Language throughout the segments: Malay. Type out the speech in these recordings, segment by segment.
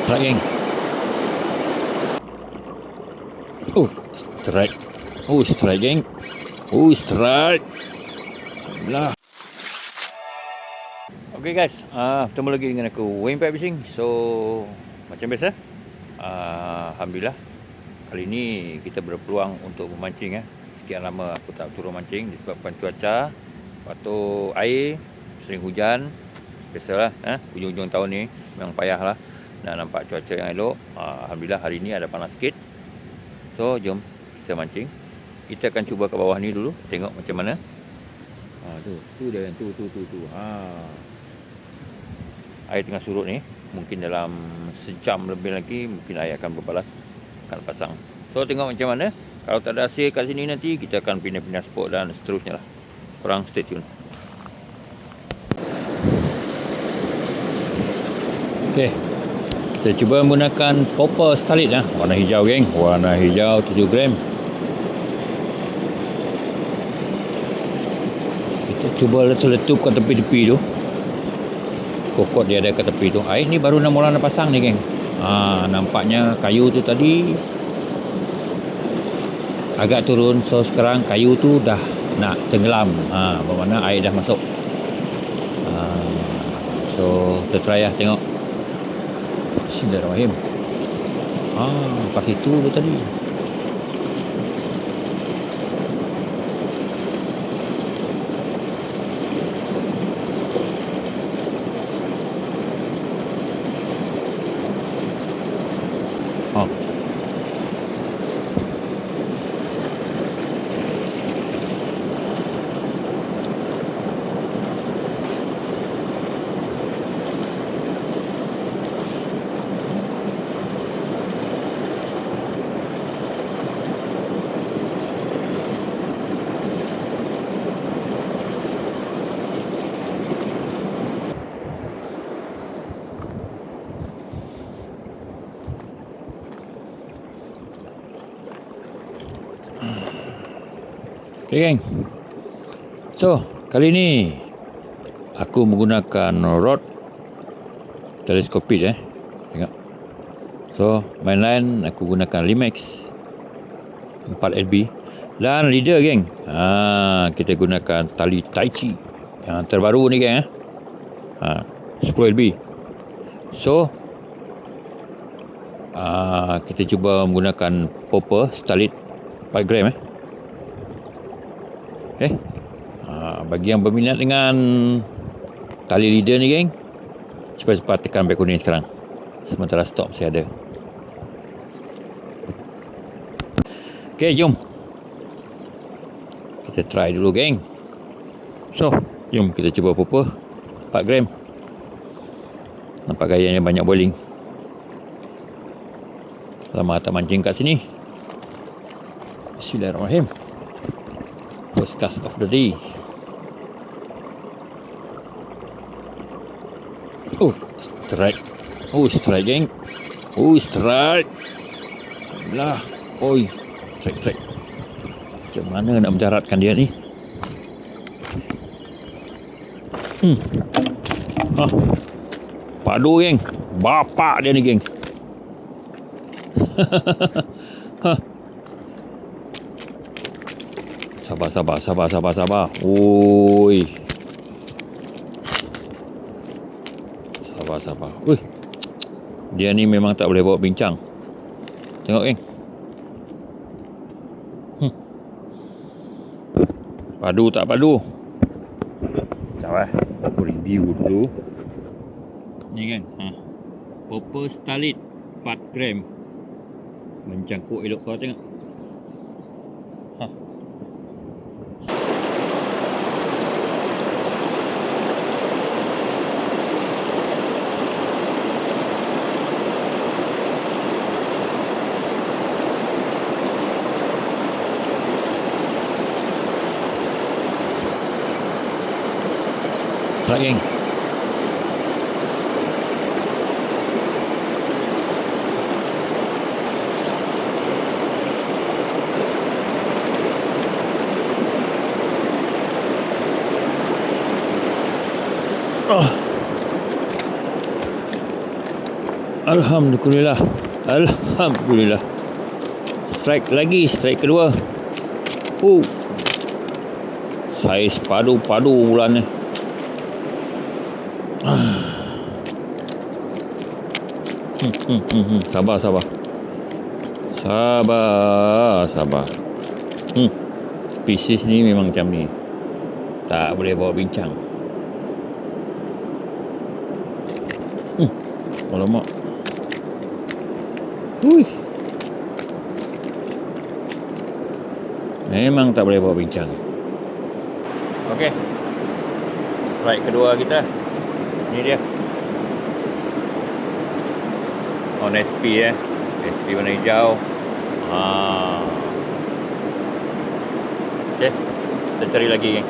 Strike geng. Strike. Strike geng. Strike. Lah. Okay guys, bertemu lagi dengan aku Wayne Pipe Fishing. So macam biasa, alhamdulillah kali ini kita berpeluang untuk memancing. Sekian lama aku tak turun mancing disebabkan cuaca. Lepas tu air, sering hujan. Biasalah, hujung-hujung tahun ni memang payah lah nak nampak cuaca yang elok. Alhamdulillah hari ni ada panas sikit. So jom kita mancing. Kita akan cuba ke bawah ni dulu, tengok macam mana. Tu dia, tu. Air tengah surut ni, mungkin dalam sejam lebih lagi mungkin air akan berbalas, akan pasang. So tengok macam mana. Kalau tak ada hasil kat sini nanti kita akan pindah-pindah spot dan seterusnya lah. Korang stay tune. Okay, kita cuba menggunakan popper starlit warna hijau geng, warna hijau 7 gram. Kita cuba letup kat tepi-tepi tu. Kokot dia ada kat tepi tu. Air ni baru mula nak pasang ni geng. Nampaknya kayu tu tadi agak turun. So sekarang kayu tu dah nak tenggelam. Bermakna air dah masuk. So kita try lah tengok. Bismillahirrahmanirrahim. Lepas itu tu tadi. Okay geng. So kali ni aku menggunakan rod teleskopik tengok. So mainline aku gunakan Limax 4LB dan leader geng. Kita gunakan tali Taichi yang terbaru ni geng 10LB. So kita cuba menggunakan popper starlit 4 gram bagi yang berminat dengan tali leader ni geng, cepat-cepat tekan beg kuning sekarang sementara stok masih ada. Okay, jom kita try dulu geng. So jom kita cuba popper 4 gram. Nampak gayanya banyak boiling. Lama tak mancing kat sini. Bismillahirrahmanirrahim. First cast of the day. Strike. Strike geng. Strike. Lah. Strike. Macam mana nak mendaratkan dia ni? Padu geng. Bapak dia ni geng. Sabar. Oi. Sabar. Dia ni memang tak boleh bawa bincang. Tengok geng. Padu tak padu. Sekejap aku review dulu. Ni geng. Popper starlit 4 gram. Mencangkuk elok kau tengok. Strike geng. Alhamdulillah. Alhamdulillah. Strike lagi, strike kedua. Saiz padu-padu bulan ni. Sabar. Sabar. Pisces ni memang macam ni. Tak boleh bawa bincang. Alamak. Memang tak boleh bawa bincang. Okey. Strike kedua kita. Ni dia. On SP SP warna hijau. Okey. Kita cari lagi, geng.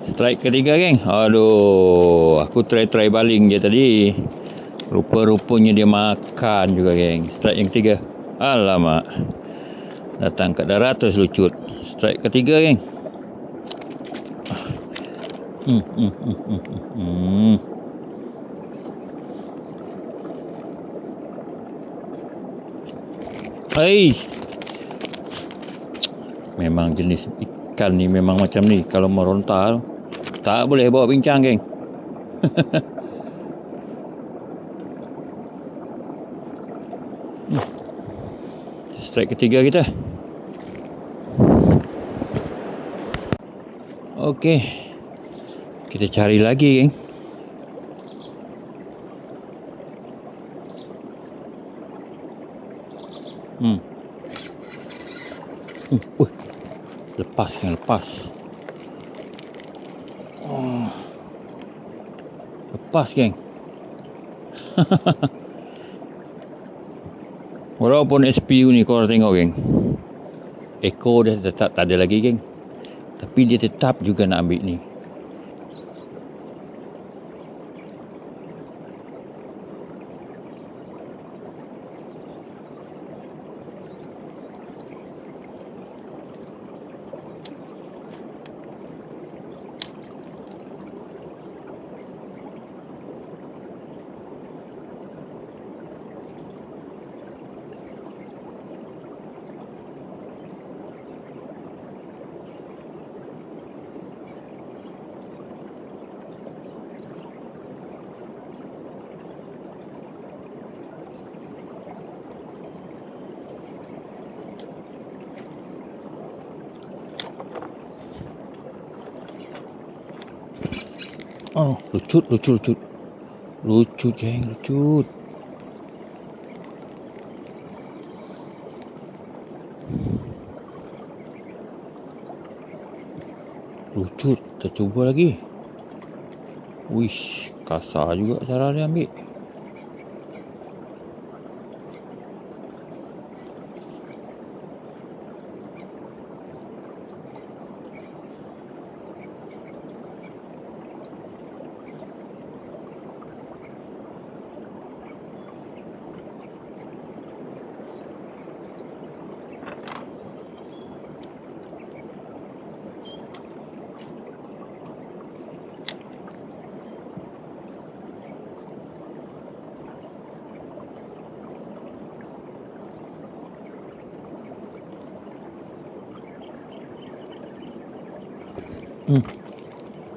Strike ketiga, geng. Aduh, aku try baling je tadi. Rupa-rupanya dia makan juga, geng. Strike yang ketiga. Alamak. Datang kat darat terus lucut. Strike ketiga, geng. Memang jenis ikan ni memang macam ni. Kalau meronta tak boleh bawa bincang, geng. Strike ketiga kita. Okey. Kita cari lagi, geng. Lepas, geng, lepas. Lepas, geng. Walaupun SPU ni korang tengok, geng, ekor dia tetap tak ada lagi, geng. Tapi dia tetap juga nak ambil ni. Lucut, geng, lucut. Lucut, kita cuba lagi. Wish, kasar juga cara dia ambil.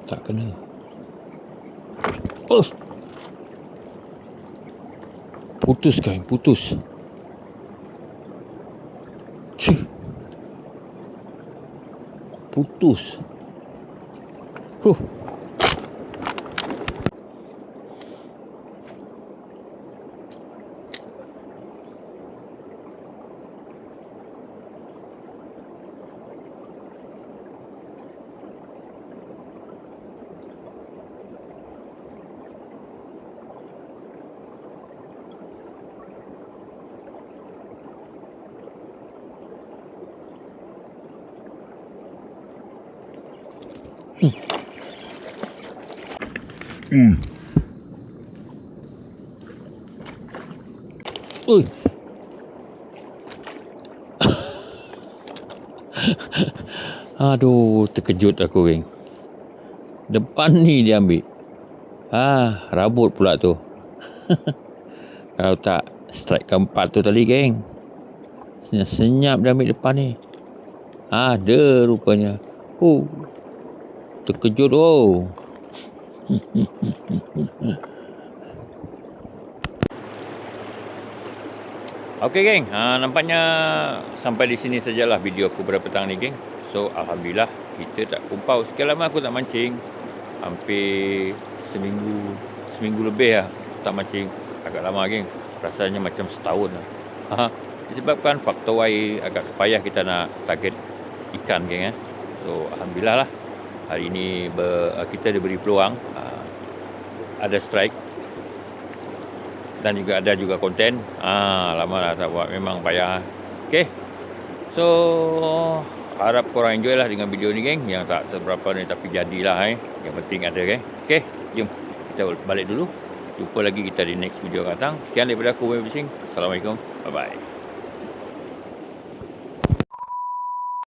Tak kena. Putus, kan? Putus. Putus. Aduh, terkejut aku, geng. Depan ni dia ambil. Rabut pula tu. Kalau tak strike keempat tu tadi, geng. Senyap dia ambil depan ni. Ada rupanya. Terkejut. Okey, geng. Nampaknya sampai di sini sajalah video aku pada petang ni, geng. So, alhamdulillah kita tak kumpau. Sekian lama aku tak mancing. Hampir seminggu lebih lah tak mancing. Agak lama, geng. Rasanya macam setahun lah. Disebabkan faktor air agak payah kita nak target ikan, geng. So, alhamdulillah lah. Hari ini kita diberi peluang. Ada strike. Dan juga ada juga konten. Lama dah tak buat. Memang payah. Okay. So, harap korang enjoy lah dengan video ni, geng. Yang tak seberapa ni tapi jadilah. Yang penting ada, geng. Okay. Jom kita balik dulu. Jumpa lagi kita di next video akan datang. Sekian daripada aku, Wayne Fishing. Assalamualaikum. Bye-bye.